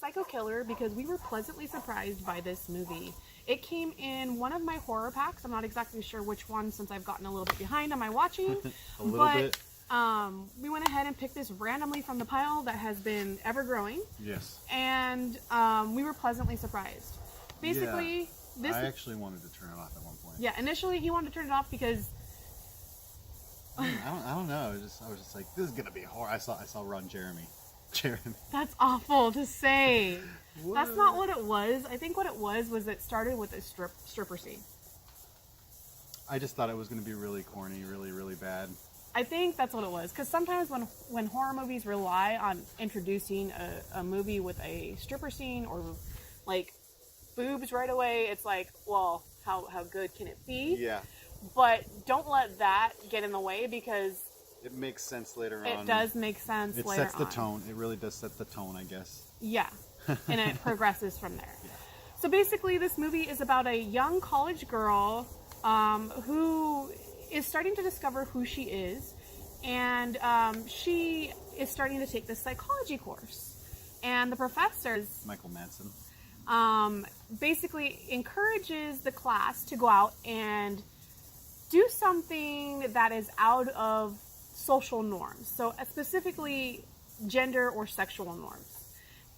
Psycho Killer because we were pleasantly surprised by this movie. It came in one of my horror packs. I'm not exactly sure which one since I've gotten a little bit behind on my watching. A little bit. We went ahead and picked this randomly from the pile that has been ever growing. Yes. And we were pleasantly surprised. Basically, yeah. I actually wanted to turn it off at one point. Yeah, initially he wanted to turn it off because I don't know. I was just like, this is gonna be horror. I saw Ron Jeremy. That's awful to say. What? That's not what it was. I think what it was it started with a stripper scene. I just thought it was gonna be really corny, really, really bad. I think that's what it was. Because sometimes when horror movies rely on introducing a movie with a stripper scene or like boobs right away, it's like, well, how good can it be? Yeah. But don't let that get in the way because it makes sense later on. It does make sense later on. It sets the tone. It really does set the tone, I guess. Yeah. And it progresses from there. Yeah. So basically this movie is about a young college girl who is starting to discover who she is. And she is starting to take this psychology course. And the professor, Michael Madsen, basically encourages the class to go out and do something that is out of social norms. So specifically gender or sexual norms.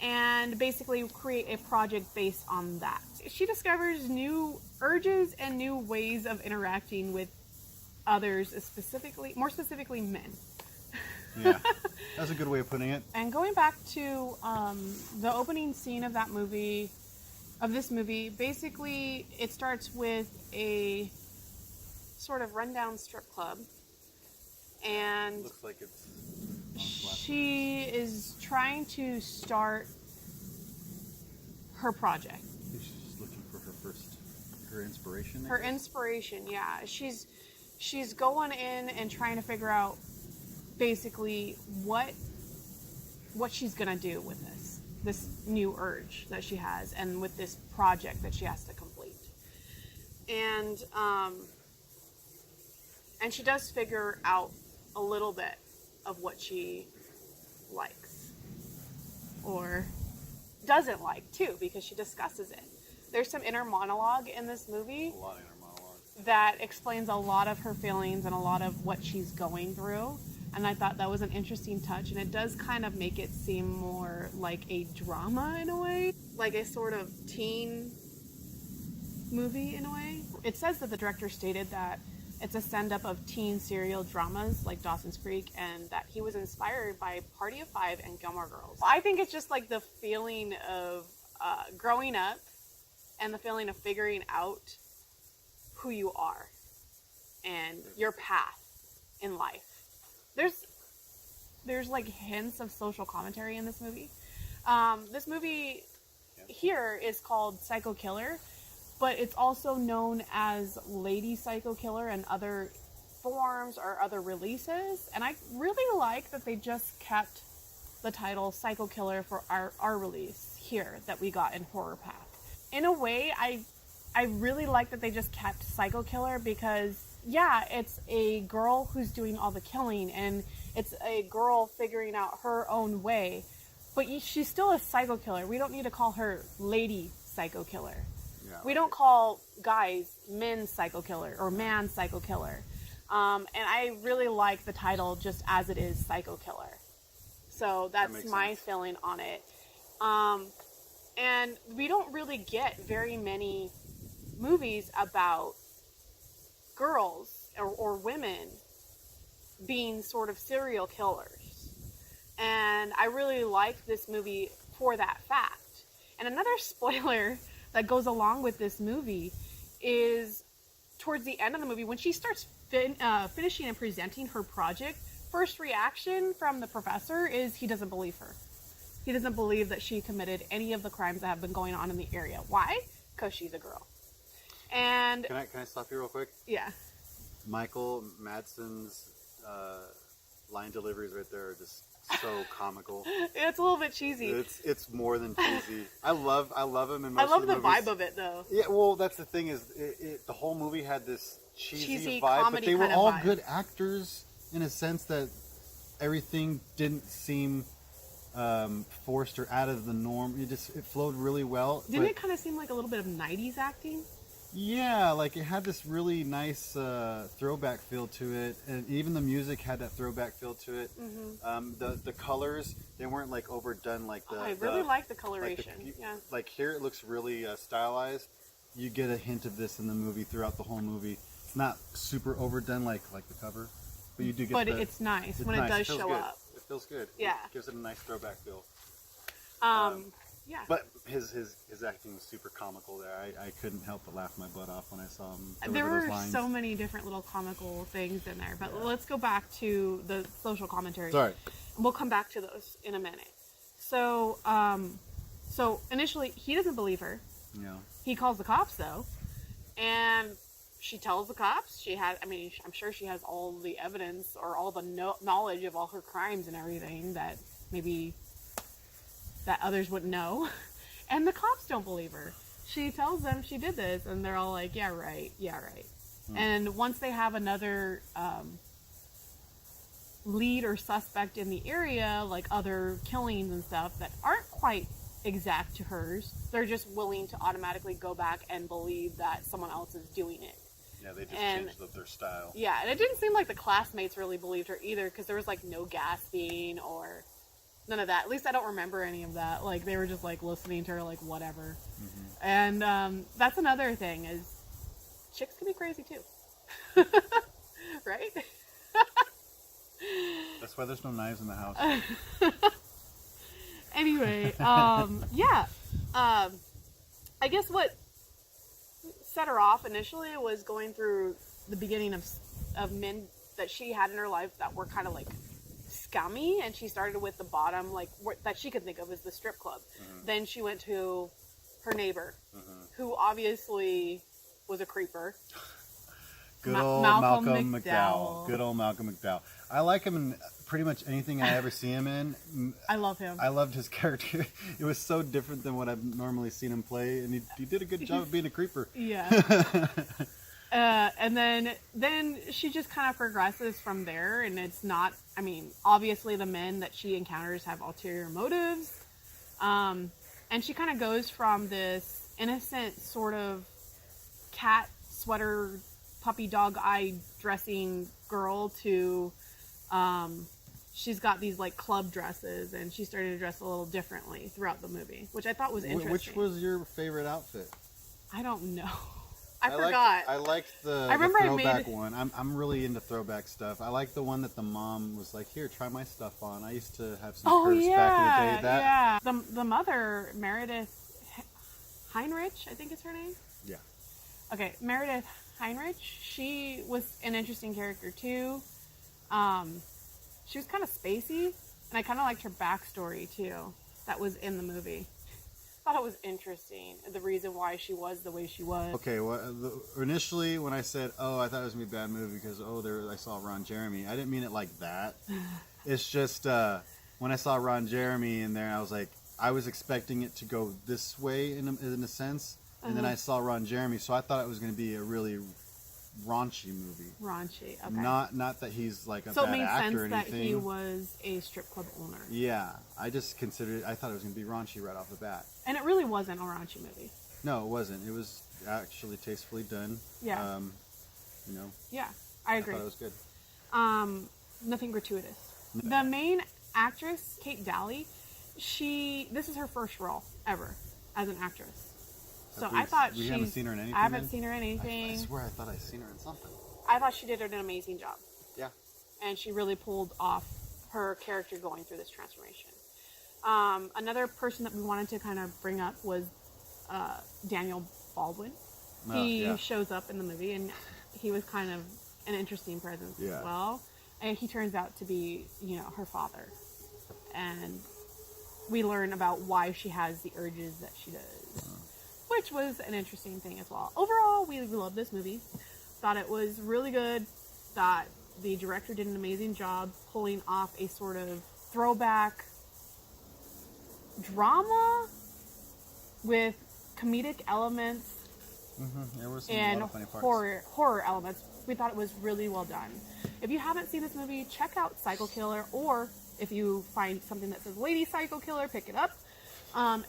And basically create a project based on that. She discovers new urges and new ways of interacting with others, more specifically men. Yeah, that's a good way of putting it. And going back to the opening scene of this movie, basically it starts with a sort of rundown strip club, and looks like it's she is trying to start her project. She's just looking for her inspiration. Her inspiration, yeah. She's going in and trying to figure out basically what she's gonna do with this new urge that she has and with this project that she has to complete. And she does figure out a little bit of what she likes or doesn't like too, because she discusses it. There's some inner monologue in this movie. A lot of inner monologue. That explains a lot of her feelings and a lot of what she's going through. And I thought that was an interesting touch. And it does kind of make it seem more like a drama in a way. Like a sort of teen movie in a way. It says that the director stated that it's a send-up of teen serial dramas like Dawson's Creek, and that he was inspired by Party of Five and Gilmore Girls. I think it's just like the feeling of growing up and the feeling of figuring out who you are and your path in life. There's like hints of social commentary in this movie. This movie here is called Psycho Killer, but it's also known as Lady Psycho Killer and other forms or other releases. And I really like that they just kept the title Psycho Killer for our release here that we got in Horror Pack. In a way, I really like that they just kept Psycho Killer because, yeah, it's a girl who's doing all the killing and it's a girl figuring out her own way. But she's still a psycho killer. We don't need to call her Lady Psycho Killer. Yeah, we don't call guys men psycho killer or man psycho killer. And I really like the title just as it is, Psycho Killer. So that's my feeling on it. And we don't really get very many movies about girls or women being sort of serial killers. And I really like this movie for that fact. And another spoiler that goes along with this movie is towards the end of the movie, when she starts finishing and presenting her project, first reaction from the professor is he doesn't believe her. He doesn't believe that she committed any of the crimes that have been going on in the area. Why? Because she's a girl. And can I stop you real quick? Yeah. Michael Madsen's line deliveries right there are just so comical. It's a little bit cheesy. It's more than cheesy. I love him in most I love of the the movies. vibe of it though. Yeah, well, that's the thing is the whole movie had this cheesy vibe, but they were kind of all vibe. good actors in a sense that everything didn't seem forced or out of the norm. It flowed really well. Didn't it kind of seem like a little bit of 90s acting? Yeah, like it had this really nice throwback feel to it, and even the music had that throwback feel to it. The colors, they weren't like overdone like the. I really like the coloration. Yeah. Like here, it looks really stylized. You get a hint of this in the movie throughout the whole movie. It's not super overdone like the cover, but you do get. But it's nice when it does show up. It feels good. Yeah. It gives it a nice throwback feel. Yeah. But his acting was super comical there. I couldn't help but laugh my butt off when I saw him deliver there were those lines. so many different little comical things in there. But let's go back to the social commentary. Sorry. We'll come back to those in a minute. So, so initially he doesn't believe her. Yeah. He calls the cops though, and she tells the cops she has. I mean, I'm sure she has all the evidence or all the knowledge of all her crimes and everything that maybe that others wouldn't know. And the cops don't believe her. She tells them she did this, and they're all like, yeah, right. And once they have another lead or suspect in the area, like other killings and stuff that aren't quite exact to hers, they're just willing to automatically go back and believe that someone else is doing it. Yeah, they just changed up their style. Yeah, and it didn't seem like the classmates really believed her either, because there was like no gasping or none of that. At least I don't remember any of that. Like, they were just like listening to her like whatever. And that's another thing, is chicks can be crazy too. Right? That's why there's no knives in the house. Anyway, yeah. I guess what set her off initially was going through the beginning of men that she had in her life that were kind of like scummy, and she started with the bottom, like that she could think of as the strip club. Then she went to her neighbor, who obviously was a creeper. Good old Malcolm McDowell. Good old Malcolm McDowell. I like him in pretty much anything I ever see him in. I love him. I loved his character. It was so different than what I've normally seen him play, and he did a good job of being a creeper. Yeah. And then she just kind of progresses from there, and it's not, I mean, obviously the men that she encounters have ulterior motives. And she kind of goes from this innocent sort of cat sweater, puppy dog eye dressing girl to, she's got these like club dresses, and she's starting to dress a little differently throughout the movie, which I thought was interesting. Which was your favorite outfit? I don't know. I forgot. I liked the throwback one. I'm really into throwback stuff. I like the one that the mom was like, "Here, try my stuff on." I used to have some skirts back in the day. Yeah. The mother, Meredith Heinrich, I think is her name. Yeah. Okay, Meredith Heinrich. She was an interesting character too. She was kind of spacey, and I kind of liked her backstory too. That was in the movie. I thought it was interesting, the reason why she was the way she was. Okay, well, initially when I said, "Oh, I thought it was gonna be a bad movie because I saw Ron Jeremy," I didn't mean it like that. It's just when I saw Ron Jeremy in there, I was like, I was expecting it to go this way in a sense, and then I saw Ron Jeremy, so I thought it was gonna be a really raunchy movie. Raunchy, okay. Not that he's like a so bad actor or anything. So it made sense that he was a strip club owner. Yeah, I just considered it, I thought it was going to be raunchy right off the bat. And it really wasn't a raunchy movie. No, it wasn't. It was actually tastefully done. Yeah. You know. Yeah, I agree. I thought it was good. Nothing gratuitous. The main actress, Kate Daly, this is her first role ever as an actress. So I thought we haven't seen her in anything. I haven't seen her in anything. I swear I thought I'd seen her in something. I thought she did an amazing job. Yeah. And she really pulled off her character going through this transformation. Another person that we wanted to kind of bring up was Daniel Baldwin. He shows up in the movie, and he was kind of an interesting presence as well. And he turns out to be, her father. And we learn about why she has the urges that she does. Which was an interesting thing as well. Overall, we loved this movie. Thought it was really good. Thought the director did an amazing job pulling off a sort of throwback drama with comedic elements There was some and a lot of funny parts. horror elements. We thought it was really well done. If you haven't seen this movie, check out Psycho Killer or if you find something that says Lady Psycho Killer, pick it up.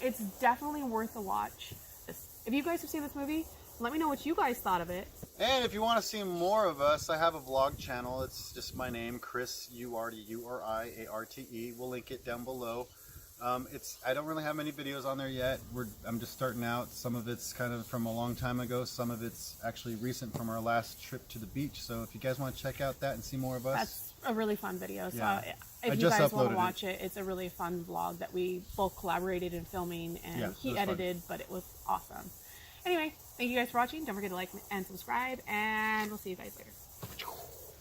It's definitely worth a watch. If you guys have seen this movie, let me know what you guys thought of it. And if you want to see more of us, I have a vlog channel. It's just my name, Chris Uriarte. We'll link it down below. I don't really have many videos on there yet. I'm just starting out. Some of it's kind of from a long time ago. Some of it's actually recent from our last trip to the beach. So if you guys want to check out that and see more of us. That's a really fun video. So Yeah. if you guys want to watch it, it's a really fun vlog that we both collaborated in filming, and Yeah, he edited, but it was awesome. Anyway, thank you guys for watching. Don't forget to like and subscribe, and we'll see you guys later.